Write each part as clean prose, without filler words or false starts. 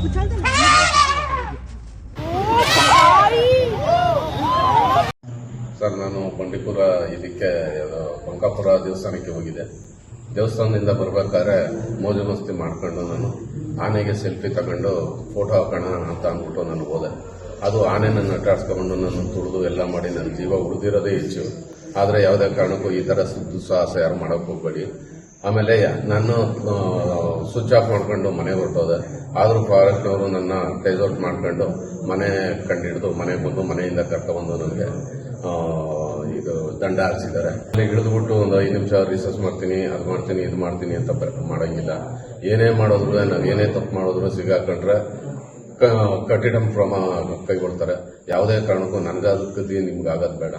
Sir, ನಾನು ಬಂಡೀಪುರ ಇದಕ್ಕೆ ಬಂಕಾಪುರ ದೇವಸ್ಥಾನಕ್ಕೆ ಹೋಗಿದ್ದೆ. ದೇವಸ್ಥಾನದಿಂದ ಬರ್ಬೇಕಾದ್ರೆ ಮೋಜು ಮಸ್ತಿ ಮಾಡ್ಕೊಂಡು ನಾನು ಆನೆಗೆ ಸೆಲ್ಫಿ ತಗೊಂಡು ಫೋಟೋ ಹಾಕೋಣ ಅಂತ ಅಂದ್ಬಿಟ್ಟು ನಾನು ಹೋದೆ. ಅದು ಆನೆ ನನ್ನ ಅಟ್ಟಾಡ್ಸ್ಕೊಂಡು ನನ್ನ ತುಳಿದು ಎಲ್ಲ ಮಾಡಿ ನನ್ನ ಜೀವ ಉಳಿದಿರೋದೇ ಹೆಚ್ಚು. ಆದರೆ ಯಾವುದೇ ಕಾರಣಕ್ಕೂ ಈ ಥರ ದುಸ್ಸಾಹಸ ಯಾರು ಮಾಡೋಕ್ಕೆ ಹೋಗಬೇಡಿ. ಆಮೇಲೆ ನಾನು ಸ್ವಿಚ್ ಆಫ್ ಮಾಡ್ಕೊಂಡು ಮನೆಗೆ ಹೊರಟೋದೆ. ಆದರೂ ಫಾರೆಸ್ಟ್ನವರು ನನ್ನ ಟೇಸ್ ಮಾಡ್ಕೊಂಡು ಮನೆ ಕಂಡಿಡಿದು ಮನೆಗೆ ಬಂದು ಮನೆಯಿಂದ ಕರ್ಕೊಬಂದು ನನಗೆ ಇದು ದಂಡ ಹಾರಿಸಿದ್ದಾರೆ. ಅಲ್ಲಿ ಇಳಿದ್ಬಿಟ್ಟು ಒಂದು 5 ನಿಮಿಷ ರಿಸರ್ಚ್ ಮಾಡ್ತೀನಿ, ಅದು ಮಾಡ್ತೀನಿ, ಇದು ಮಾಡ್ತೀನಿ ಅಂತ ಮಾಡೋಂಗಿಲ್ಲ. ಏನೇ ಮಾಡಿದ್ರು, ನಾವು ಏನೇ ತಪ್ಪು ಮಾಡಿದ್ರು ಸಿಗಾಕೊಂಡ್ರೆ ಕಠಿಣ ಕ್ರಮ ಕೈಗೊಳ್ತಾರೆ. ಯಾವುದೇ ಕಾರಣಕ್ಕೂ ನನಗಾಗದಿ ನಿಮ್ಗಾಗದು ಬೇಡ.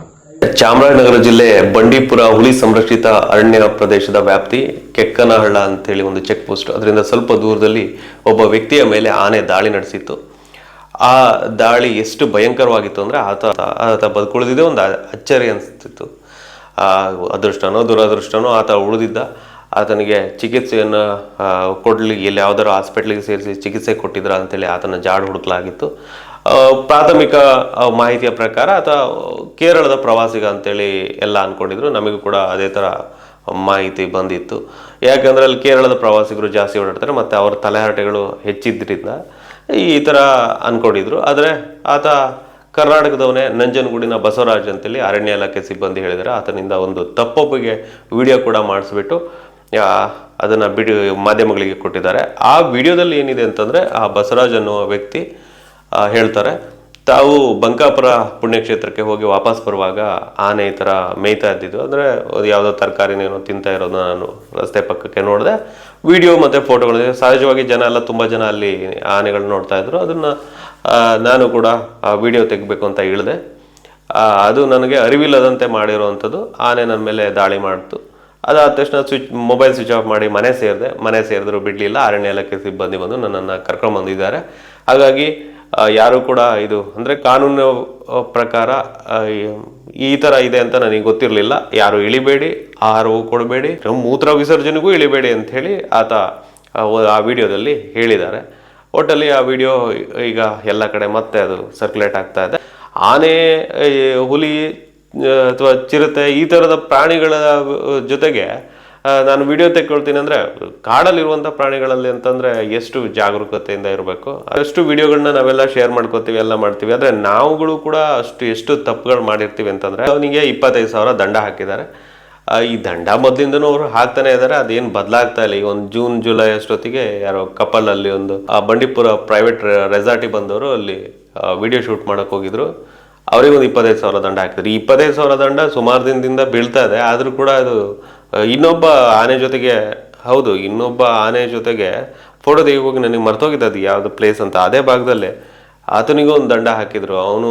ಚಾಮರಾಜನಗರ ಜಿಲ್ಲೆ ಬಂಡೀಪುರ ಹುಲಿ ಸಂರಕ್ಷಿತ ಅರಣ್ಯ ಪ್ರದೇಶದ ವ್ಯಾಪ್ತಿ ಕೆಕ್ಕನಹಳ್ಳ ಅಂತೇಳಿ ಒಂದು ಚೆಕ್ ಪೋಸ್ಟ್. ಅದರಿಂದ ಸ್ವಲ್ಪ ದೂರದಲ್ಲಿ ಒಬ್ಬ ವ್ಯಕ್ತಿಯ ಮೇಲೆ ಆನೆ ದಾಳಿ ನಡೆಸಿತ್ತು. ಆ ದಾಳಿ ಎಷ್ಟು ಭಯಂಕರವಾಗಿತ್ತು ಅಂದರೆ ಆತ ಬದುಕುಳಿದಿದೆ ಒಂದು ಅಚ್ಚರಿ ಅನಿಸ್ತಿತ್ತು. ಅದೃಷ್ಟನೋ ದುರದೃಷ್ಟನೋ ಆತ ಉಳಿದಿದ್ದ. ಆತನಿಗೆ ಚಿಕಿತ್ಸೆಯನ್ನು ಕೊಡಲಿ, ಎಲ್ಲಿ ಯಾವ್ದಾದ್ರು ಹಾಸ್ಪಿಟ್ಲಿಗೆ ಸೇರಿಸಿ ಚಿಕಿತ್ಸೆ ಕೊಟ್ಟಿದ್ರ ಅಂತೇಳಿ ಆತನ ಜಾಡು ಹುಡುಕಲಾಗಿತ್ತು. ಪ್ರಾಥಮಿಕ ಮಾಹಿತಿಯ ಪ್ರಕಾರ ಆತ ಕೇರಳದ ಪ್ರವಾಸಿಗ ಅಂತೇಳಿ ಎಲ್ಲ ಅಂದ್ಕೊಂಡಿದ್ರು. ನಮಗೂ ಕೂಡ ಅದೇ ಥರ ಮಾಹಿತಿ ಬಂದಿತ್ತು. ಯಾಕಂದರೆ ಅಲ್ಲಿ ಕೇರಳದ ಪ್ರವಾಸಿಗರು ಜಾಸ್ತಿ ಓಡಾಡ್ತಾರೆ ಮತ್ತು ಅವರ ತಲೆಹರಟೆಗಳು ಹೆಚ್ಚಿದ್ರಿಂದ ಈ ಥರ ಅಂದ್ಕೊಂಡಿದ್ರು. ಆದರೆ ಆತ ಕರ್ನಾಟಕದವನೇ, ನಂಜನಗೂಡಿನ ಬಸವರಾಜ್ ಅಂತೇಳಿ ಅರಣ್ಯ ಇಲಾಖೆ ಸಿಬ್ಬಂದಿ ಹೇಳಿದರೆ ಆತನಿಂದ ಒಂದು ತಪ್ಪೊಪ್ಪಿಗೆ ವಿಡಿಯೋ ಕೂಡ ಮಾಡಿಸ್ಬಿಟ್ಟು ಅದನ್ನು ಮಾಧ್ಯಮಗಳಿಗೆ ಕೊಟ್ಟಿದ್ದಾರೆ. ಆ ವಿಡಿಯೋದಲ್ಲಿ ಏನಿದೆ ಅಂತಂದರೆ ಆ ಬಸವರಾಜ್ ಅನ್ನುವ ವ್ಯಕ್ತಿ ಹೇಳ್ತಾರೆ, ತಾವು ಬಂಕಾಪುರ ಪುಣ್ಯಕ್ಷೇತ್ರಕ್ಕೆ ಹೋಗಿ ವಾಪಸ್ ಬರುವಾಗ ಆನೆ ಈ ಥರ ಮೇಯ್ತಾ ಇದ್ದಿದ್ದು, ಅಂದರೆ ಯಾವುದೋ ತರಕಾರಿನೇನೋ ತಿಂತಾ ಇರೋದನ್ನ ನಾನು ರಸ್ತೆ ಪಕ್ಕಕ್ಕೆ ನೋಡಿದೆ. ವಿಡಿಯೋ ಮತ್ತು ಫೋಟೋಗಳಿದೆ. ಸಹಜವಾಗಿ ತುಂಬ ಜನ ಅಲ್ಲಿ ಆನೆಗಳನ್ನ ನೋಡ್ತಾ ಇದ್ರು. ಅದನ್ನು ನಾನು ಕೂಡ ವಿಡಿಯೋ ತೆಗಿಬೇಕು ಅಂತ ಹೇಳಿದೆ. ಅದು ನನಗೆ ಅರಿವಿಲ್ಲದಂತೆ ಮಾಡಿರೋವಂಥದ್ದು. ಆನೆ ನನ್ನ ಮೇಲೆ ದಾಳಿ ಮಾಡ್ತು. ಅದಾದ ತಕ್ಷಣ ಮೊಬೈಲ್ ಸ್ವಿಚ್ ಆಫ್ ಮಾಡಿ ಮನೆ ಸೇರಿದ್ರು ಬಿಡಲಿಲ್ಲ. ಅರಣ್ಯ ಇಲಾಖೆ ಸಿಬ್ಬಂದಿ ಬಂದು ನನ್ನನ್ನು ಕರ್ಕೊಂಡ್ಬಂದಿದ್ದಾರೆ. ಹಾಗಾಗಿ ಯಾರು ಕೂಡ ಇದು ಅಂದರೆ ಕಾನೂನು ಪ್ರಕಾರ ಈ ಥರ ಇದೆ ಅಂತ ನನಗೆ ಗೊತ್ತಿರಲಿಲ್ಲ. ಯಾರು ಇಳಿಬೇಡಿ, ಆಹಾರವೂ ಕೊಡಬೇಡಿ, ಮೂತ್ರ ವಿಸರ್ಜನೆಗೂ ಇಳಿಬೇಡಿ ಅಂಥೇಳಿ ಆತ ಆ ವಿಡಿಯೋದಲ್ಲಿ ಹೇಳಿದ್ದಾರೆ. ಒಟ್ಟಲ್ಲಿ ಆ ವಿಡಿಯೋ ಈಗ ಎಲ್ಲ ಕಡೆ ಮತ್ತೆ ಅದು ಸರ್ಕ್ಯುಲೇಟ್ ಆಗ್ತಾ ಇದೆ. ಆನೆ, ಹುಲಿ ಅಥವಾ ಚಿರತೆ ಈ ಥರದ ಪ್ರಾಣಿಗಳ ಜೊತೆಗೆ ನಾನು ವಿಡಿಯೋ ತೆಕ್ಕೊಳ್ತೀನಿ ಅಂದರೆ ಕಾಡಲ್ಲಿರುವಂಥ ಪ್ರಾಣಿಗಳಲ್ಲಿ ಅಂತಂದರೆ ಎಷ್ಟು ಜಾಗರೂಕತೆಯಿಂದ ಇರಬೇಕು. ಅಷ್ಟು ವಿಡಿಯೋಗಳನ್ನ ನಾವೆಲ್ಲ ಶೇರ್ ಮಾಡ್ಕೋತೀವಿ, ಎಲ್ಲ ಮಾಡ್ತೀವಿ. ಆದರೆ ನಾವುಗಳು ಕೂಡ ಎಷ್ಟು ತಪ್ಪುಗಳು ಮಾಡಿರ್ತೀವಿ ಅಂತಂದರೆ ಅವನಿಗೆ 25,000 ದಂಡ ಹಾಕಿದ್ದಾರೆ. ಈ ದಂಡ ಮೊದಲಿಂದನೂ ಅವರು ಹಾಕ್ತಾನೆ ಇದ್ದಾರೆ. ಅದೇನು ಬದಲಾಗ್ತಾ ಇಲ್ಲ. ಈಗ ಒಂದು ಜೂನ್ ಜುಲೈ ಅಷ್ಟೊತ್ತಿಗೆ ಯಾರೋ ಕಪಲಲ್ಲಿ ಒಂದು ಬಂಡೀಪುರ ಪ್ರೈವೇಟ್ ರೆಸಾರ್ಟಿಗೆ ಬಂದವರು ಅಲ್ಲಿ ವಿಡಿಯೋ ಶೂಟ್ ಮಾಡೋಕೆ ಹೋಗಿದ್ರು. ಅವರಿಗೊಂದು 25,000 ದಂಡ ಹಾಕಿದ್ರು. ಈ 25,000 ದಂಡ ಸುಮಾರು ದಿನದಿಂದ ಬೀಳ್ತಾ ಇದೆ. ಆದರೂ ಕೂಡ ಅದು ಇನ್ನೊಬ್ಬ ಆನೆ ಜೊತೆಗೆ ಫೋಟೋ ತೆಗಿಯೋಗಿ ನನಗೆ ಮರ್ತೋಗಿದ್ದು ಅದು ಯಾವುದು ಪ್ಲೇಸ್ ಅಂತ. ಅದೇ ಭಾಗದಲ್ಲೇ ಆತನಿಗೂ ಒಂದು ದಂಡ ಹಾಕಿದ್ರು. ಅವನು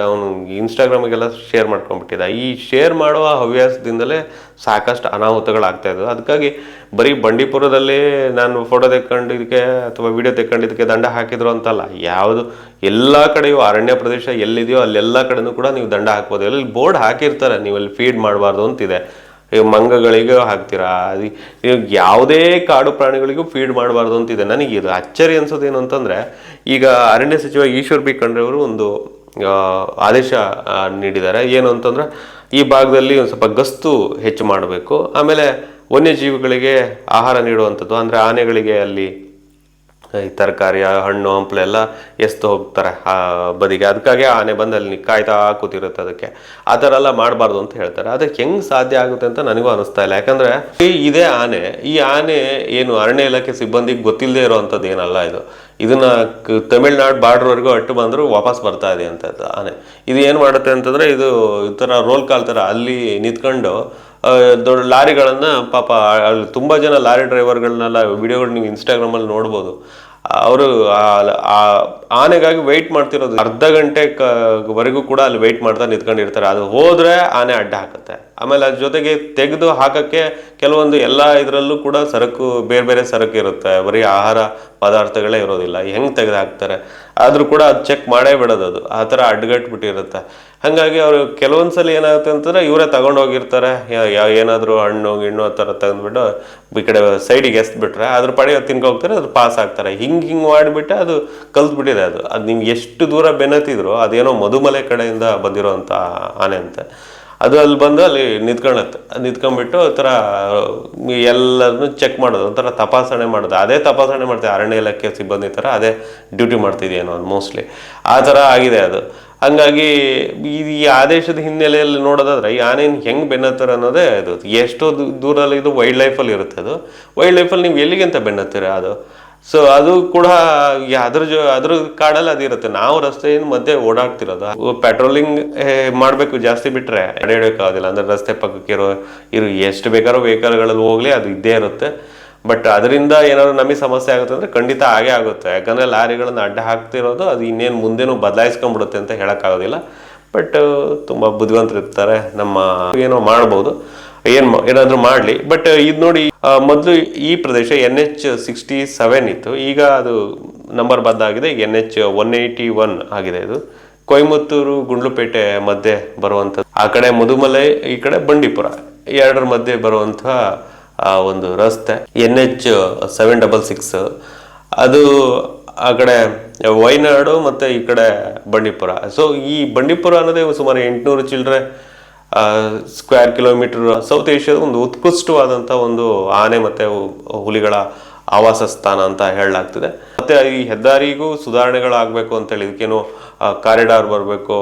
ಅವನು ಇನ್ಸ್ಟಾಗ್ರಾಮಿಗೆಲ್ಲ ಶೇರ್ ಮಾಡ್ಕೊಂಡ್ಬಿಟ್ಟಿದ್ದ. ಈ ಶೇರ್ ಮಾಡುವ ಹವ್ಯಾಸದಿಂದಲೇ ಸಾಕಷ್ಟು ಅನಾಹುತಗಳಾಗ್ತಾ ಇದ್ದವು. ಅದಕ್ಕಾಗಿ ಬರೀ ಬಂಡೀಪುರದಲ್ಲಿ ನಾನು ಫೋಟೋ ತೆಕ್ಕೊಂಡಿದ್ದಕ್ಕೆ ಅಥವಾ ವಿಡಿಯೋ ತೆಕ್ಕೊಂಡಿದ್ದಕ್ಕೆ ದಂಡ ಹಾಕಿದ್ರು ಅಂತಲ್ಲ. ಎಲ್ಲ ಕಡೆಯೂ ಅರಣ್ಯ ಪ್ರದೇಶ ಎಲ್ಲಿದೆಯೋ ಅಲ್ಲೆಲ್ಲ ಕಡೆನೂ ಕೂಡ ನೀವು ದಂಡ ಹಾಕ್ಬೋದು. ಎಲ್ಲಿ ಬೋರ್ಡ್ ಹಾಕಿರ್ತಾರೆ, ನೀವು ಅಲ್ಲಿ ಫೀಡ್ ಮಾಡಬಾರ್ದು ಅಂತಿದೆ. ಮಂಗಗಳಿಗೂ ಹಾಕ್ತೀರಾ, ಯಾವುದೇ ಕಾಡು ಪ್ರಾಣಿಗಳಿಗೂ ಫೀಡ್ ಮಾಡಬಾರ್ದು ಅಂತಿದೆ. ನನಗೆ ಇದು ಅಚ್ಚರಿ ಅನ್ಸೋದೇನು ಅಂತಂದರೆ, ಈಗ ಅರಣ್ಯ ಸಚಿವ ಈಶ್ವರ್ ಬಿ ಖಂಡ್ರೆ ಅವರು ಒಂದು ಆದೇಶ ನೀಡಿದ್ದಾರೆ. ಏನು ಅಂತಂದರೆ ಈ ಭಾಗದಲ್ಲಿ ಒಂದು ಸ್ವಲ್ಪ ಗಸ್ತು ಹೆಚ್ಚು ಮಾಡಬೇಕು. ಆಮೇಲೆ ವನ್ಯಜೀವಿಗಳಿಗೆ ಆಹಾರ ನೀಡುವಂಥದ್ದು, ಅಂದರೆ ಆನೆಗಳಿಗೆ ಅಲ್ಲಿ ಈ ತರಕಾರಿ, ಹಣ್ಣು, ಹಂಪಲೆಲ್ಲ ಎಸ್ತು ಹೋಗ್ತಾರೆ ಆ ಬದಿಗೆ. ಅದಕ್ಕಾಗಿ ಆನೆ ಬಂದು ಅಲ್ಲಿ ಕಾಯ್ತಾ ಕೂತಿರುತ್ತೆ. ಅದಕ್ಕೆ ಆ ಥರ ಎಲ್ಲ ಮಾಡಬಾರ್ದು ಅಂತ ಹೇಳ್ತಾರೆ. ಅದಕ್ಕೆ ಹೆಂಗೆ ಸಾಧ್ಯ ಆಗುತ್ತೆ ಅಂತ ನನಗೂ ಅನಿಸ್ತಾ ಇಲ್ಲ. ಯಾಕಂದರೆ ಇದೇ ಆನೆ, ಈ ಆನೆ ಏನು ಅರಣ್ಯ ಇಲಾಖೆ ಸಿಬ್ಬಂದಿಗೆ ಗೊತ್ತಿಲ್ಲದೆ ಇರೋವಂಥದ್ದು ಏನಲ್ಲ. ಇದನ್ನು ತಮಿಳ್ನಾಡು ಬಾರ್ಡ್ರ್ವರೆಗೂ ಅಟ್ಟು ಬಂದರೂ ವಾಪಸ್ ಬರ್ತಾ ಇದೆ ಅಂತ ಆನೆ. ಇದು ಏನು ಮಾಡುತ್ತೆ ಅಂತಂದರೆ, ಇದು ಈ ಥರ ರೋಲ್ ಕಾಲ್ ಥರ ಅಲ್ಲಿ ನಿಂತ್ಕೊಂಡು ದೊಡ್ಡ ಲಾರಿಗಳನ್ನು, ಪಾಪ ಅಲ್ಲಿ ತುಂಬ ಜನ ಲಾರಿ ಡ್ರೈವರ್ಗಳನ್ನೆಲ್ಲ ವಿಡಿಯೋಗಳು ನೀವು ಇನ್ಸ್ಟಾಗ್ರಾಮಲ್ಲಿ ನೋಡ್ಬೋದು. ಅವರು ಆನೆಗಾಗಿ ವೆಯ್ಟ್ ಮಾಡ್ತಿರೋದು ಅರ್ಧ ಗಂಟೆವರೆಗೂ ಕೂಡ ಅಲ್ಲಿ ವೆಯ್ಟ್ ಮಾಡ್ತಾ ನಿಂತ್ಕೊಂಡಿರ್ತಾರೆ. ಅದು ಹೋದರೆ ಆನೆ ಅಡ್ಡ ಹಾಕುತ್ತೆ. ಆಮೇಲೆ ಅದ್ರ ಜೊತೆಗೆ ತೆಗೆದು ಹಾಕಕ್ಕೆ ಕೆಲವೊಂದು ಎಲ್ಲ ಇದರಲ್ಲೂ ಕೂಡ ಸರಕು ಬೇರೆ ಬೇರೆ ಸರಕು ಇರುತ್ತೆ, ಬರೀ ಆಹಾರ ಪದಾರ್ಥಗಳೇ ಇರೋದಿಲ್ಲ. ಹೆಂಗೆ ತೆಗೆದು ಹಾಕ್ತಾರೆ ಆದರೂ ಕೂಡ ಅದು ಚೆಕ್ ಮಾಡೇ ಬಿಡೋದು, ಅದು ಆ ಥರ ಅಡ್ಗಟ್ಬಿಟ್ಟಿರುತ್ತೆ. ಹಾಗಾಗಿ ಅವರು ಕೆಲವೊಂದ್ಸಲ ಏನಾಗುತ್ತೆ ಅಂತಂದ್ರೆ ಇವರೇ ತಗೊಂಡೋಗಿರ್ತಾರೆ, ಏನಾದರೂ ಹಣ್ಣು ಗಿಣ್ಣು ಆ ಥರ ತೆಗೆದ್ಬಿಟ್ಟು ಈ ಕಡೆ ಸೈಡಿಗೆ ಎಸ್ಬಿಟ್ರೆ ಅದ್ರ ಪಡೆ ತಿನ್ಕೊ ಹೋಗ್ತಾರೆ, ಅದು ಪಾಸ್ ಆಗ್ತಾರೆ. ಹಿಂಗೆ ಮಾಡಿಬಿಟ್ಟೆ ಅದು ಕಲ್ತ್ಬಿಟ್ಟಿದೆ. ಅದು ನಿಮ್ಗೆ ಎಷ್ಟು ದೂರ ಬೆನ್ನತ್ತಿದ್ರು ಅದೇನೋ ಮಧುಮಲೆ ಕಡೆಯಿಂದ ಬಂದಿರೋಂಥ ಆನೆ ಅಂತೆ. ಅದು ಅಲ್ಲಿ ಬಂದು ಅಲ್ಲಿ ನಿಂತ್ಕೊಳ್ಳುತ್ತೆ. ನಿಂತ್ಕೊಂಡ್ಬಿಟ್ಟು ಆ ಥರ ಎಲ್ಲರನ್ನು ಚೆಕ್ ಮಾಡೋದು, ಒಂಥರ ತಪಾಸಣೆ ಮಾಡೋದು. ಅದೇ ತಪಾಸಣೆ ಮಾಡ್ತೀವಿ, ಅರಣ್ಯ ಇಲಾಖೆ ಸಿಬ್ಬಂದಿ ಥರ ಅದೇ ಡ್ಯೂಟಿ ಮಾಡ್ತಿದೆಯೇನೋ ಅದು ಮೋಸ್ಟ್ಲಿ ಆ ಥರ ಆಗಿದೆ ಅದು. ಹಂಗಾಗಿ ಈ ಆದೇಶದ ಹಿನ್ನೆಲೆಯಲ್ಲಿ ನೋಡೋದಾದ್ರೆ ಈ ಆನೆಯನ್ನು ಹೆಂಗೆ ಬೆನ್ನತ್ತಾರೆ ಅನ್ನೋದೇ ಅದು. ಎಷ್ಟೋ ದೂರಲ್ಲಿ ಇದು ವೈಲ್ಡ್ ಲೈಫಲ್ಲಿ ಇರುತ್ತೆ. ಅದು ವೈಲ್ಡ್ ಲೈಫಲ್ಲಿ ನೀವು ಎಲ್ಲಿಗೆ ಅಂತ ಬೆನ್ನತ್ತೀರ ಅದು. ಸೊ ಅದು ಕೂಡ ಅದ್ರ ಕಾಡಲ್ಲಿ ಅದಿರುತ್ತೆ. ನಾವು ರಸ್ತೆಯಿಂದ ಮಧ್ಯೆ ಓಡಾಡ್ತಿರೋದು, ಪೆಟ್ರೋಲಿಂಗ್ ಮಾಡಬೇಕು ಜಾಸ್ತಿ ಬಿಟ್ರೆ ನಡೆಯೋಕ್ಕಾಗೋದಿಲ್ಲ. ಅಂದ್ರೆ ರಸ್ತೆ ಪಕ್ಕಕ್ಕೆ ಇರೋ ಎಷ್ಟು ಬೇಕಾದ್ರೂ ವೆಹಿಕಲ್ಗಳಲ್ಲಿ ಹೋಗ್ಲಿ ಅದು ಇದ್ದೇ ಇರುತ್ತೆ. ಬಟ್ ಅದರಿಂದ ಏನಾದ್ರು ನಮಗೆ ಸಮಸ್ಯೆ ಆಗುತ್ತೆ ಅಂದ್ರೆ ಖಂಡಿತ ಆಗೇ ಆಗುತ್ತೆ. ಯಾಕಂದ್ರೆ ಲಾರಿಗಳನ್ನ ಅಡ್ಡ ಹಾಕ್ತಿರೋದು ಅದು ಇನ್ನೇನು ಮುಂದೇನು ಬದಲಾಯಿಸ್ಕೊಂಡ್ಬಿಡುತ್ತೆ ಅಂತ ಹೇಳೋಕ್ಕಾಗೋದಿಲ್ಲ. ಬಟ್ ತುಂಬ ಬುದ್ಧಿವಂತರು ಇರ್ತಾರೆ, ನಮ್ಮ ಏನೋ ಮಾಡ್ಬೋದು, ಏನಾದರೂ ಮಾಡಲಿ. ಬಟ್ ಇದು ನೋಡಿ, ಮೊದಲು ಈ ಪ್ರದೇಶ NH67 ಇತ್ತು, ಈಗ ಅದು ನಂಬರ್ ಬದಲಾಗಿದೆ, NH 181 ಆಗಿದೆ. ಇದು ಕೊಯಮತ್ತೂರು ಗುಂಡ್ಲುಪೇಟೆ ಮಧ್ಯೆ ಬರುವಂಥದ್ದು. ಆ ಕಡೆ ಮಧುಮಲೈ, ಈ ಕಡೆ ಬಂಡೀಪುರ, ಎರಡರ ಮಧ್ಯೆ ಬರುವಂಥ ಒಂದು ರಸ್ತೆ NH 766. ಅದು ಆ ಕಡೆ ವಯನಾಡು ಮತ್ತು ಈ ಕಡೆ ಬಂಡೀಪುರ. ಸೊ ಈ ಬಂಡೀಪುರ ಅನ್ನೋದೇ ಸುಮಾರು 800 ಚಿಲ್ಲರೆ ಸ್ಕ್ವೇರ್ ಕಿಲೋಮೀಟರ್ ಸೌತ್ ಏಷ್ಯಾದ ಒಂದು ಉತ್ಕೃಷ್ಟವಾದಂಥ ಒಂದು ಆನೆ ಮತ್ತು ಹುಲಿಗಳ ಆವಾಸ ಸ್ಥಾನ ಅಂತ ಹೇಳಲಾಗ್ತಿದೆ. ಮತ್ತು ಈ ಹೆದ್ದಾರಿಗೂ ಸುಧಾರಣೆಗಳಾಗಬೇಕು ಅಂತೇಳಿ ಇದಕ್ಕೇನು ಕಾರಿಡಾರ್ ಬರಬೇಕು,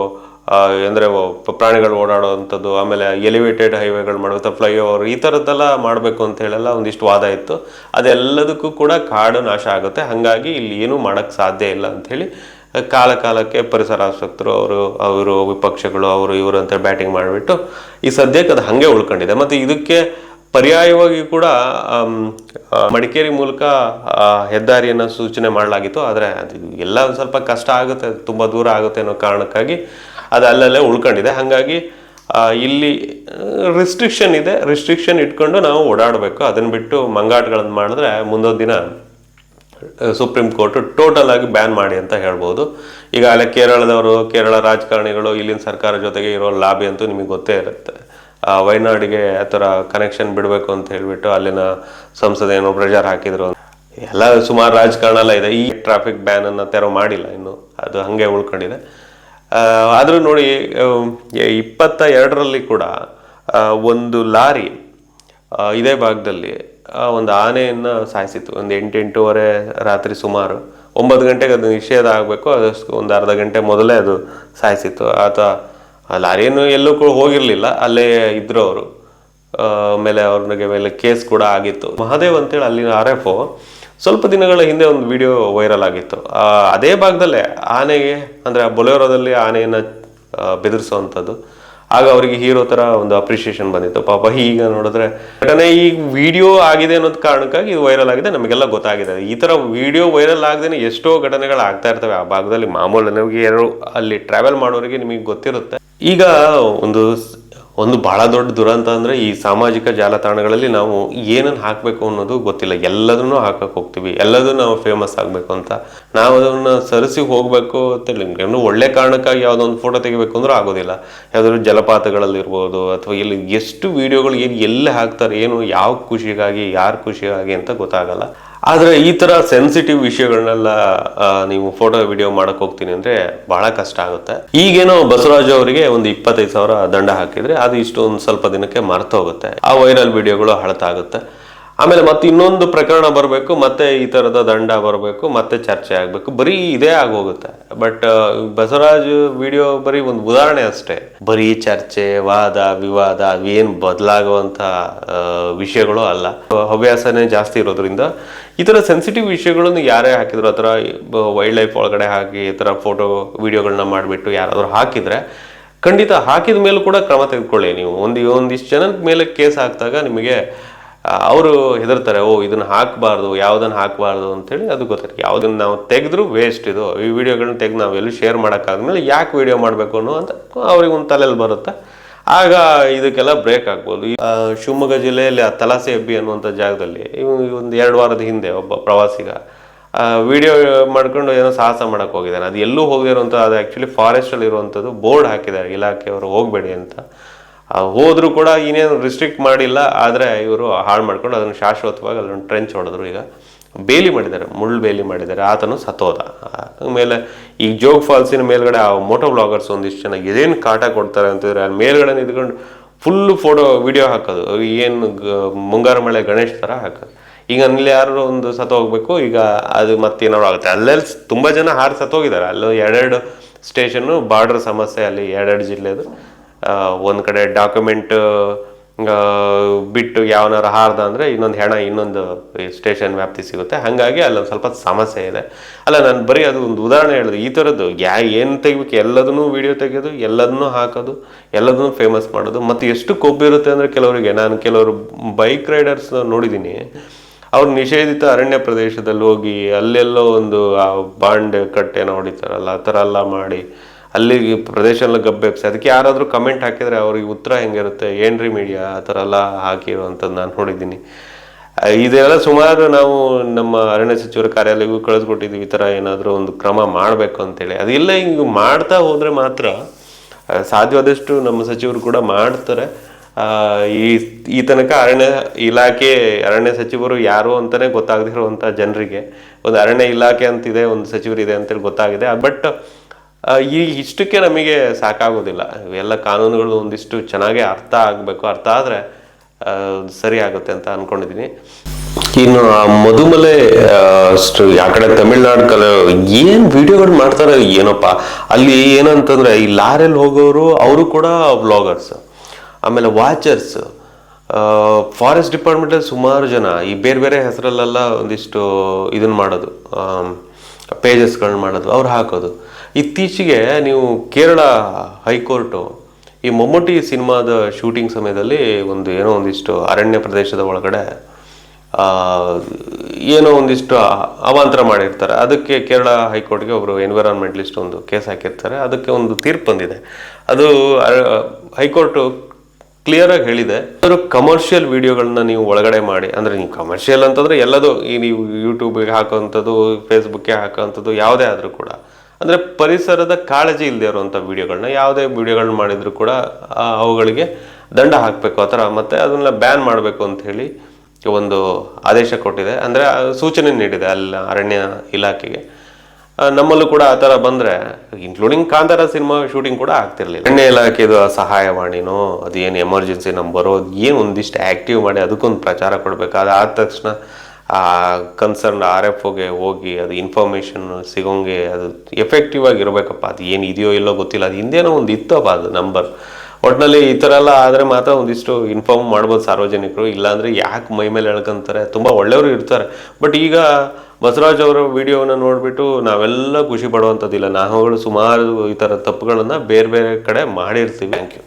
ಅಂದರೆ ಪ್ರಾಣಿಗಳು ಓಡಾಡೋವಂಥದ್ದು, ಆಮೇಲೆ ಎಲಿವೇಟೆಡ್ ಹೈವೇಗಳು ಮಾಡಬೇಕು, ಫ್ಲೈಓವರ್ ಈ ಥರದ್ದೆಲ್ಲ ಮಾಡಬೇಕು ಅಂತ ಹೇಳೆಲ್ಲ ಒಂದಿಷ್ಟು ವಾದ ಇತ್ತು. ಅದೆಲ್ಲದಕ್ಕೂ ಕೂಡ ಕಾಡು ನಾಶ ಆಗುತ್ತೆ, ಹಾಗಾಗಿ ಇಲ್ಲಿ ಏನೂ ಮಾಡೋಕ್ಕೆ ಸಾಧ್ಯ ಇಲ್ಲ ಅಂಥೇಳಿ ಕಾಲಕ್ಕೆ ಪರಿಸರ ಆಸಕ್ತರು ಅವರು ವಿಪಕ್ಷಗಳು ಇವರು ಅಂತ ಬ್ಯಾಟಿಂಗ್ ಮಾಡಿಬಿಟ್ಟು ಈ ಸದ್ಯಕ್ಕೆ ಅದು ಹಾಗೆ ಉಳ್ಕೊಂಡಿದೆ. ಮತ್ತು ಇದಕ್ಕೆ ಪರ್ಯಾಯವಾಗಿ ಕೂಡ ಮಡಿಕೇರಿ ಮೂಲಕ ಹೆದ್ದಾರಿಯನ್ನು ಸೂಚನೆ ಮಾಡಲಾಗಿತ್ತು. ಆದರೆ ಅದು ಎಲ್ಲ ಒಂದು ಸ್ವಲ್ಪ ಕಷ್ಟ ಆಗುತ್ತೆ, ತುಂಬ ದೂರ ಆಗುತ್ತೆ ಅನ್ನೋ ಕಾರಣಕ್ಕಾಗಿ ಅದು ಅಲ್ಲಲ್ಲೇ ಉಳ್ಕೊಂಡಿದೆ. ಹಾಗಾಗಿ ಇಲ್ಲಿ ರಿಸ್ಟ್ರಿಕ್ಷನ್ ಇದೆ, ರಿಸ್ಟ್ರಿಕ್ಷನ್ ಇಟ್ಕೊಂಡು ನಾವು ಓಡಾಡಬೇಕು. ಅದನ್ನು ಬಿಟ್ಟು ಮಂಗಾಟಗಳನ್ನು ಮಾಡಿದ್ರೆ ಮುಂದೊಂದು ದಿನ ಸುಪ್ರೀಂ ಕೋರ್ಟ್ ಟೋಟಲ್ ಆಗಿ ಬ್ಯಾನ್ ಮಾಡಿ ಅಂತ ಹೇಳ್ಬೋದು. ಈಗ ಅಲ್ಲೇ ಕೇರಳ ರಾಜಕಾರಣಿಗಳು ಇಲ್ಲಿನ ಸರ್ಕಾರ ಜೊತೆಗೆ ಇರೋ ಲಾಬಿ ಅಂತೂ ನಿಮಗೆ ಗೊತ್ತೇ ಇರುತ್ತೆ. ವಯನಾಡಿಗೆ ಆ ಥರ ಕನೆಕ್ಷನ್ ಬಿಡಬೇಕು ಅಂತ ಹೇಳ್ಬಿಟ್ಟು ಅಲ್ಲಿನ ಸಂಸದೇನೋ ಪ್ರೆಷರ್ ಹಾಕಿದ್ರು. ಎಲ್ಲ ಸುಮಾರು ರಾಜಕಾರಣ ಎಲ್ಲ ಇದೆ. ಈ ಟ್ರಾಫಿಕ್ ಬ್ಯಾನ್ ಅನ್ನು ತೆರವು ಮಾಡಿಲ್ಲ ಇನ್ನು, ಅದು ಹಾಗೆ ಉಳ್ಕೊಂಡಿದೆ. ಆದರೂ ನೋಡಿ, 22ರಲ್ಲಿ ಕೂಡ ಒಂದು ಲಾರಿ ಇದೇ ಭಾಗದಲ್ಲಿ ಒಂದು ಆನೆಯನ್ನು ಸಾಯಿಸಿತ್ತು. ಒಂದು 8-8:30 ರಾತ್ರಿ ಸುಮಾರು 9 ಗಂಟೆಗೆ ಅದು ನಿಷೇಧ ಆಗಬೇಕು, ಅದಷ್ಟು ಒಂದು ಅರ್ಧ ಗಂಟೆ ಮೊದಲೇ ಅದು ಸಾಯಿಸಿತ್ತು. ಲಾರಿಯನ್ನು ಎಲ್ಲೂ ಕೂಡ ಹೋಗಿರಲಿಲ್ಲ, ಅಲ್ಲೇ ಇದ್ರು ಅವರು. ಆಮೇಲೆ ಅವ್ರಿಗೆ ಮೇಲೆ ಕೇಸ್ ಕೂಡ ಆಗಿತ್ತು. ಮಹಾದೇವ್ ಅಂತೇಳಿ ಅಲ್ಲಿನ RFO ಸ್ವಲ್ಪ ದಿನಗಳ ಹಿಂದೆ ಒಂದು ವಿಡಿಯೋ ವೈರಲ್ ಆಗಿತ್ತು. ಅದೇ ಭಾಗದಲ್ಲೇ ಆನೆಗೆ, ಅಂದರೆ ಆ ಬೊಲೆರೋದಲ್ಲಿ ಆನೆಯನ್ನು ಬೆದರಿಸುವಂಥದ್ದು. ಆಗ ಅವರಿಗೆ ಹೀರೋ ಥರ ಒಂದು ಅಪ್ರಿಷಿಯೇಷನ್ ಬಂದಿತ್ತು. ಪಾಪ ಈಗ ನೋಡಿದ್ರೆ ಘಟನೆ ಈ ವಿಡಿಯೋ ಆಗಿದೆ ಅನ್ನೋದು ಕಾರಣಕ್ಕಾಗಿ ಇದು ವೈರಲ್ ಆಗಿದೆ, ನಮಗೆಲ್ಲ ಗೊತ್ತಾಗಿದೆ. ಈ ಥರ ವಿಡಿಯೋ ವೈರಲ್ ಆಗದೇನೆ ಎಷ್ಟೋ ಘಟನೆಗಳು ಆಗ್ತಾ ಇರ್ತವೆ ಆ ಭಾಗದಲ್ಲಿ. ಮಾಮೂಲು ನಮಗೆ ಅಲ್ಲಿ ಟ್ರಾವೆಲ್ ಮಾಡೋರಿಗೆ ನಿಮಗೆ ಗೊತ್ತಿರುತ್ತೆ. ಈಗ ಒಂದು ಬಹಳ ದೊಡ್ಡ ದುರಂತ ಅಂದರೆ ಈ ಸಾಮಾಜಿಕ ಜಾಲತಾಣಗಳಲ್ಲಿ ನಾವು ಏನನ್ನು ಹಾಕಬೇಕು ಅನ್ನೋದು ಗೊತ್ತಿಲ್ಲ. ಎಲ್ಲದನ್ನೂ ಹಾಕಕ್ಕೆ ಹೋಗ್ತೀವಿ, ಎಲ್ಲದೂ ನಾವು ಫೇಮಸ್ ಆಗಬೇಕು ಅಂತ. ನಾವು ಅದನ್ನು ಸರಿಸಿ ಹೋಗಬೇಕು ಅಂತ ನಿಮ್ಗೆ ಒಳ್ಳೆ ಕಾರಣಕ್ಕಾಗಿ ಯಾವುದೋ ಒಂದು ಫೋಟೋ ತೆಗಿಬೇಕು ಅಂದ್ರೂ ಆಗೋದಿಲ್ಲ. ಯಾವುದಾದ್ರು ಜಲಪಾತಗಳಲ್ಲಿರ್ಬೋದು ಅಥವಾ ಇಲ್ಲಿ ಎಷ್ಟು ವೀಡಿಯೋಗಳು ಎಲ್ಲಿ ಹಾಕ್ತಾರೆ, ಏನು ಯಾವ ಖುಷಿಗಾಗಿ ಯಾರು ಖುಷಿಗಾಗಿ ಅಂತ ಗೊತ್ತಾಗಲ್ಲ. ಆದರೆ ಈ ಥರ ಸೆನ್ಸಿಟಿವ್ ವಿಷಯಗಳನ್ನೆಲ್ಲ ನೀವು ಫೋಟೋ ವಿಡಿಯೋ ಮಾಡಕ್ಕೆ ಹೋಗ್ತೀನಿ ಅಂದರೆ ಭಾಳ ಕಷ್ಟ ಆಗುತ್ತೆ. ಈಗೇನೋ ಬಸವರಾಜ್ ಅವರಿಗೆ ಒಂದು 25,000 ದಂಡ ಹಾಕಿದರೆ ಅದು ಇಷ್ಟೊಂದು ಸ್ವಲ್ಪ ದಿನಕ್ಕೆ ಮರ್ತು ಹೋಗುತ್ತೆ. ಆ ವೈರಲ್ ವಿಡಿಯೋಗಳು ಹಳತಾಗುತ್ತೆ. ಆಮೇಲೆ ಮತ್ತೆ ಇನ್ನೊಂದು ಪ್ರಕರಣ ಬರಬೇಕು, ಮತ್ತೆ ಈ ಥರದ ದಂಡ ಬರಬೇಕು, ಮತ್ತೆ ಚರ್ಚೆ ಆಗಬೇಕು, ಬರೀ ಇದೇ ಆಗೋಗುತ್ತೆ. ಬಟ್ ಬಸವರಾಜ್ ವಿಡಿಯೋ ಬರೀ ಒಂದು ಉದಾಹರಣೆ ಅಷ್ಟೇ. ಬರೀ ಚರ್ಚೆ, ವಾದ ವಿವಾದ ಅವೇನು ಬದಲಾಗುವಂಥ ವಿಷಯಗಳು ಅಲ್ಲ. ಹವ್ಯಾಸನೇ ಜಾಸ್ತಿ ಇರೋದ್ರಿಂದ ಈ ಥರ ಸೆನ್ಸಿಟಿವ್ ವಿಷಯಗಳನ್ನು ಯಾರೇ ಹಾಕಿದ್ರು, ಆ ಥರ ವೈಲ್ಡ್ ಲೈಫ್ ಒಳಗಡೆ ಹಾಕಿ ಈ ಥರ ಫೋಟೋ ವಿಡಿಯೋಗಳನ್ನ ಮಾಡಿಬಿಟ್ಟು ಯಾರಾದರೂ ಹಾಕಿದರೆ ಖಂಡಿತ ಹಾಕಿದ ಮೇಲೂ ಕೂಡ ಕ್ರಮ ತೆಗೆದುಕೊಳ್ಳಿ. ನೀವು ಒಂದಿಷ್ಟು ಜನ ಮೇಲೆ ಕೇಸ್ ಹಾಕಿದಾಗ ನಿಮಗೆ ಅವರು ಹೆದರ್ತಾರೆ, ಇದನ್ನು ಹಾಕಬಾರ್ದು, ಯಾವುದನ್ನು ಹಾಕಬಾರ್ದು ಅಂತೇಳಿ. ಅದು ಗೊತ್ತಿರುತ್ತೆ. ಯಾವುದನ್ನು ನಾವು ತೆಗೆದ್ರೂ ವೇಸ್ಟ್. ಈ ವಿಡಿಯೋಗಳನ್ನ ತೆಗೆದು ನಾವೆಲ್ಲೂ ಶೇರ್ ಮಾಡೋಕ್ಕಾದ್ಮೇಲೆ ಯಾಕೆ ವಿಡಿಯೋ ಮಾಡಬೇಕು ಅನ್ನೋ ಅಂತ ಅವ್ರಿಗೆ ಒಂದು ತಲೆಯಲ್ಲಿ ಬರುತ್ತೆ. ಆಗ ಇದಕ್ಕೆಲ್ಲ ಬ್ರೇಕ್ ಆಗ್ಬೋದು. ಶಿವಮೊಗ್ಗ ಜಿಲ್ಲೆಯಲ್ಲಿ ಆ ತಲಾಸೆ ಹೆಬ್ಬಿ ಅನ್ನುವಂಥ ಜಾಗದಲ್ಲಿ ಒಂದು 2 ವಾರದ ಹಿಂದೆ ಒಬ್ಬ ಪ್ರವಾಸಿಗ ವಿಡಿಯೋ ಮಾಡ್ಕೊಂಡು ಏನೋ ಸಾಹಸ ಮಾಡಕ್ಕೆ ಹೋಗಿದ್ದಾನೆ. ಅದು ಎಲ್ಲೂ ಹೋಗಿರುವಂಥ, ಅದು ಆ್ಯಕ್ಚುಲಿ ಫಾರೆಸ್ಟಲ್ಲಿ ಇರುವಂಥದ್ದು. ಬೋರ್ಡ್ ಹಾಕಿದ್ದಾರೆ ಇಲಾಖೆಯವರು ಹೋಗಬೇಡಿ ಅಂತ. ಹೋದರೂ ಕೂಡ ಇನ್ನೇನು ರಿಸ್ಟ್ರಿಕ್ಟ್ ಮಾಡಿಲ್ಲ. ಆದರೆ ಇವರು ಹಾಳು ಮಾಡ್ಕೊಂಡು ಅದನ್ನು ಶಾಶ್ವತವಾಗಿ ಅಲ್ಲೊಂದು ಟ್ರೆಂಚ್ ಹೊಡೆದ್ರು. ಈಗ ಬೇಲಿ ಮಾಡಿದ್ದಾರೆ, ಮುಳ್ಳು ಬೇಲಿ ಮಾಡಿದ್ದಾರೆ. ಆತನು ಸತ್ತೋದ. ಆಮೇಲೆ ಈ ಜೋಗ್ ಫಾಲ್ಸಿನ ಮೇಲ್ಗಡೆ ಆ ಮೋಟೋ ಬ್ಲಾಗರ್ಸ್ ಒಂದಿಷ್ಟು ಜನ ಏನೇನು ಕಾಟ ಕೊಡ್ತಾರೆ ಅಂತಂದರೆ ಅಲ್ಲಿ ಮೇಲ್ಗಡೆ ನಿಂತ್ಕೊಂಡು ಫುಲ್ಲು ವಿಡಿಯೋ ಹಾಕೋದು. ಏನು ಮುಂಗಾರು ಮಳೆ ಗಣೇಶ್ ಥರ ಹಾಕೋದು. ಈಗ ಅಲ್ಲಿ ಯಾರು ಒಂದು ಸತ್ತೋಗ್ಬೇಕು, ಈಗ ಅದು ಮತ್ತೇನಾದ್ರು ಆಗುತ್ತೆ. ಅಲ್ಲೆಲ್ಲಿ ತುಂಬ ಜನ ಸತ್ತೋಗಿದ್ದಾರೆ. ಅಲ್ಲೂ 2 ಸ್ಟೇಷನ್ನು ಬಾರ್ಡರ್ ಸಮಸ್ಯೆ, ಅಲ್ಲಿ 2 ಜಿಲ್ಲೆದು. ಒಂದು ಕಡೆ ಡಾಕ್ಯುಮೆಂಟ್ ಬಿಟ್ಟು ಯಾವನಾರು ಹಾರ್ದ ಅಂದರೆ ಇನ್ನೊಂದು ಸ್ಟೇಷನ್ ವ್ಯಾಪ್ತಿ ಸಿಗುತ್ತೆ. ಹಾಗಾಗಿ ಅಲ್ಲೊಂದು ಸ್ವಲ್ಪ ಸಮಸ್ಯೆ ಇದೆ. ಅಲ್ಲ, ನಾನು ಬರೀ ಅದು ಒಂದು ಉದಾಹರಣೆ ಹೇಳಿದೆ. ಈ ಥರದ್ದು ಏನು ತೆಗಿಬೇಕು ಎಲ್ಲದನ್ನೂ ವಿಡಿಯೋ ತೆಗೆಯೋದು, ಎಲ್ಲದನ್ನೂ ಹಾಕೋದು, ಎಲ್ಲದನ್ನೂ ಫೇಮಸ್ ಮಾಡೋದು. ಮತ್ತು ಎಷ್ಟು ಕೊಬ್ಬಿರುತ್ತೆ ಅಂದರೆ ಕೆಲವರು ಬೈಕ್ ರೈಡರ್ಸ್ ನೋಡಿದ್ದೀನಿ. ಅವ್ರು ನಿಷೇಧಿತ ಅರಣ್ಯ ಪ್ರದೇಶದಲ್ಲಿ ಹೋಗಿ ಅಲ್ಲೆಲ್ಲೋ ಒಂದು ಬಾಂಡ್ ಕಟ್ಟೆನ ಹೊಡಿತಾರಲ್ಲ, ಆ ಥರ ಎಲ್ಲ ಮಾಡಿ ಅಲ್ಲಿ ಪ್ರದೇಶ ಎಲ್ಲ ಗಬ್ಬೆಬ್ಸಿ. ಅದಕ್ಕೆ ಯಾರಾದರೂ ಕಮೆಂಟ್ ಹಾಕಿದರೆ ಅವ್ರಿಗೆ ಉತ್ತರ ಹೆಂಗಿರುತ್ತೆ, ಏನ್ರಿ ಮೀಡಿಯಾ ಆ ಥರ ಎಲ್ಲ ಹಾಕಿರುವಂಥದ್ದು ನಾನು ನೋಡಿದ್ದೀನಿ. ಇದೆಲ್ಲ ಸುಮಾರು ನಾವು ನಮ್ಮ ಅರಣ್ಯ ಸಚಿವರ ಕಾರ್ಯಾಲಯಕ್ಕೂ ಕಳಿಸ್ಕೊಟ್ಟಿದ್ದೀವಿ. ಈ ಥರ ಏನಾದರೂ ಒಂದು ಕ್ರಮ ಮಾಡಬೇಕು ಅಂತೇಳಿ. ಅದೆಲ್ಲ ಹಿಂಗೆ ಮಾಡ್ತಾ ಹೋದರೆ ಮಾತ್ರ ಸಾಧ್ಯವಾದಷ್ಟು ನಮ್ಮ ಸಚಿವರು ಕೂಡ ಮಾಡ್ತಾರೆ. ಈ ತನಕ ಅರಣ್ಯ ಇಲಾಖೆ, ಅರಣ್ಯ ಸಚಿವರು ಯಾರು ಅಂತಲೇ ಗೊತ್ತಾಗದಿರುವಂಥ ಜನರಿಗೆ ಒಂದು ಅರಣ್ಯ ಇಲಾಖೆ ಅಂತಿದೆ, ಒಂದು ಸಚಿವರಿದೆ ಅಂತೇಳಿ ಗೊತ್ತಾಗಿದೆ. ಬಟ್ ಇಷ್ಟಕ್ಕೆ ನಮಗೆ ಸಾಕಾಗೋದಿಲ್ಲ. ಇವೆಲ್ಲ ಕಾನೂನುಗಳು ಒಂದಿಷ್ಟು ಚೆನ್ನಾಗೇ ಅರ್ಥ ಆಗಬೇಕು. ಅರ್ಥ ಆದರೆ ಸರಿ ಆಗುತ್ತೆ ಅಂತ ಅಂದ್ಕೊಂಡಿದ್ದೀನಿ. ಇನ್ನು ಆ ಮಧುಮಲೆ ಅಷ್ಟು ಆ ಕಡೆ ತಮಿಳ್ನಾಡು ಏನು ವಿಡಿಯೋಗಳು ಮಾಡ್ತಾರೆ ಏನಪ್ಪ. ಅಲ್ಲಿ ಏನಂತಂದರೆ ಈ ಲಾರಿಯಲ್ಲಿ ಹೋಗೋರು ಅವರು ಕೂಡ ವ್ಲಾಗರ್ಸ್, ಆಮೇಲೆ ವಾಚರ್ಸ್, ಫಾರೆಸ್ಟ್ ಡಿಪಾರ್ಟ್ಮೆಂಟಲ್ಲಿ ಸುಮಾರು ಜನ ಈ ಬೇರೆ ಬೇರೆ ಹೆಸರಲ್ಲೆಲ್ಲ ಒಂದಿಷ್ಟು ಇದನ್ನು ಮಾಡೋದು, ಪೇಜಸ್ಗಳನ್ನ ಮಾಡೋದು, ಅವ್ರು ಹಾಕೋದು. ಇತ್ತೀಚೆಗೆ ನೀವು ಕೇರಳ ಹೈಕೋರ್ಟು ಈ ಮಮ್ಮೂಟಿ ಸಿನಿಮಾದ ಶೂಟಿಂಗ್ ಸಮಯದಲ್ಲಿ ಒಂದಿಷ್ಟು ಅರಣ್ಯ ಪ್ರದೇಶದ ಒಳಗಡೆ ಏನೋ ಒಂದಿಷ್ಟು ಅವಾಂತರ ಮಾಡಿರ್ತಾರೆ. ಅದಕ್ಕೆ ಕೇರಳ ಹೈಕೋರ್ಟ್ಗೆ ಒಬ್ಬರು ಎನ್ವಿರಾನ್ಮೆಂಟಲಿಸ್ಟ್ ಒಂದು ಕೇಸ್ ಹಾಕಿರ್ತಾರೆ. ಅದಕ್ಕೆ ಒಂದು ತೀರ್ಪು ಬಂದಿದೆ. ಅದು ಹೈಕೋರ್ಟು ಕ್ಲಿಯರಾಗಿ ಹೇಳಿದೆ, ಕಮರ್ಷಿಯಲ್ ವಿಡಿಯೋಗಳನ್ನ ನೀವು ಒಳಗಡೆ ಮಾಡಿ, ಅಂದರೆ ನೀವು ಕಮರ್ಷಿಯಲ್ ಅಂತಂದರೆ ಎಲ್ಲದು ಈ ನೀವು ಯೂಟ್ಯೂಬಿಗೆ ಹಾಕೋವಂಥದ್ದು, ಫೇಸ್ಬುಕ್ಗೆ ಹಾಕೋವಂಥದ್ದು ಯಾವುದೇ ಆದರೂ ಕೂಡ, ಅಂದರೆ ಪರಿಸರದ ಕಾಳಜಿ ಇಲ್ಲದೆ ಇರುವಂಥ ವಿಡಿಯೋಗಳನ್ನ ಯಾವುದೇ ವಿಡಿಯೋಗಳನ್ನ ಮಾಡಿದರೂ ಕೂಡ ಅವುಗಳಿಗೆ ದಂಡ ಹಾಕಬೇಕು ಆ ಥರ. ಮತ್ತು ಅದನ್ನೆಲ್ಲ ಬ್ಯಾನ್ ಮಾಡಬೇಕು ಅಂತ ಹೇಳಿ ಒಂದು ಆದೇಶ ಕೊಟ್ಟಿದೆ, ಅಂದರೆ ಸೂಚನೆ ನೀಡಿದೆ ಅಲ್ಲಿ ಅರಣ್ಯ ಇಲಾಖೆಗೆ. ನಮ್ಮಲ್ಲೂ ಕೂಡ ಆ ಥರ ಬಂದರೆ, ಇನ್ಕ್ಲೂಡಿಂಗ್ ಕಾಂತಾರ ಸಿನಿಮಾ ಶೂಟಿಂಗ್ ಕೂಡ ಆಗ್ತಿರ್ಲಿಲ್ಲ. ಅರಣ್ಯ ಇಲಾಖೆದು ಸಹಾಯವಾಣಿನೋ ಅದೇನು ಎಮರ್ಜೆನ್ಸಿ ನಂಬರೋ ಏನು ಒಂದಿಷ್ಟು ಆ್ಯಕ್ಟಿವ್ ಮಾಡಿ ಅದಕ್ಕೊಂದು ಪ್ರಚಾರ ಕೊಡಬೇಕು. ಅದಾದ ತಕ್ಷಣ ಆ ಕನ್ಸರ್ನ್ RFOಗೆ ಹೋಗಿ ಅದು ಇನ್ಫಾರ್ಮೇಷನ್ ಸಿಗೋಂಗೆ ಅದು ಎಫೆಕ್ಟಿವ್ ಆಗಿರ್ಬೇಕಪ್ಪ. ಅದು ಏನು ಇದೆಯೋ ಇಲ್ಲೋ ಗೊತ್ತಿಲ್ಲ, ಅದು ಹಿಂದೇನೋ ಒಂದು ಇತ್ತಪ್ಪ ಅದು ನಂಬರ್. ಒಟ್ಟಿನಲ್ಲಿ ಈ ಥರ ಎಲ್ಲ ಆದರೆ ಮಾತ್ರ ಒಂದಿಷ್ಟು ಇನ್ಫಾರ್ಮ್ ಮಾಡ್ಬೋದು ಸಾರ್ವಜನಿಕರು. ಇಲ್ಲಾಂದರೆ ಯಾಕೆ ಮೈ ಮೇಲೆ ಎಳ್ಕೊಂತಾರೆ, ತುಂಬ ಒಳ್ಳೆಯವರು ಇರ್ತಾರೆ. ಬಟ್ ಈಗ ಬಸವರಾಜ್ ಅವರ ವಿಡಿಯೋನ ನೋಡಿಬಿಟ್ಟು ನಾವೆಲ್ಲ ಖುಷಿ ಪಡುವಂಥದ್ದಿಲ್ಲ. ನಾವುಗಳು ಸುಮಾರು ಈ ಥರ ತಪ್ಪುಗಳನ್ನು ಬೇರೆ ಬೇರೆ ಕಡೆ ಮಾಡಿರ್ತೀವಿ. Thank you.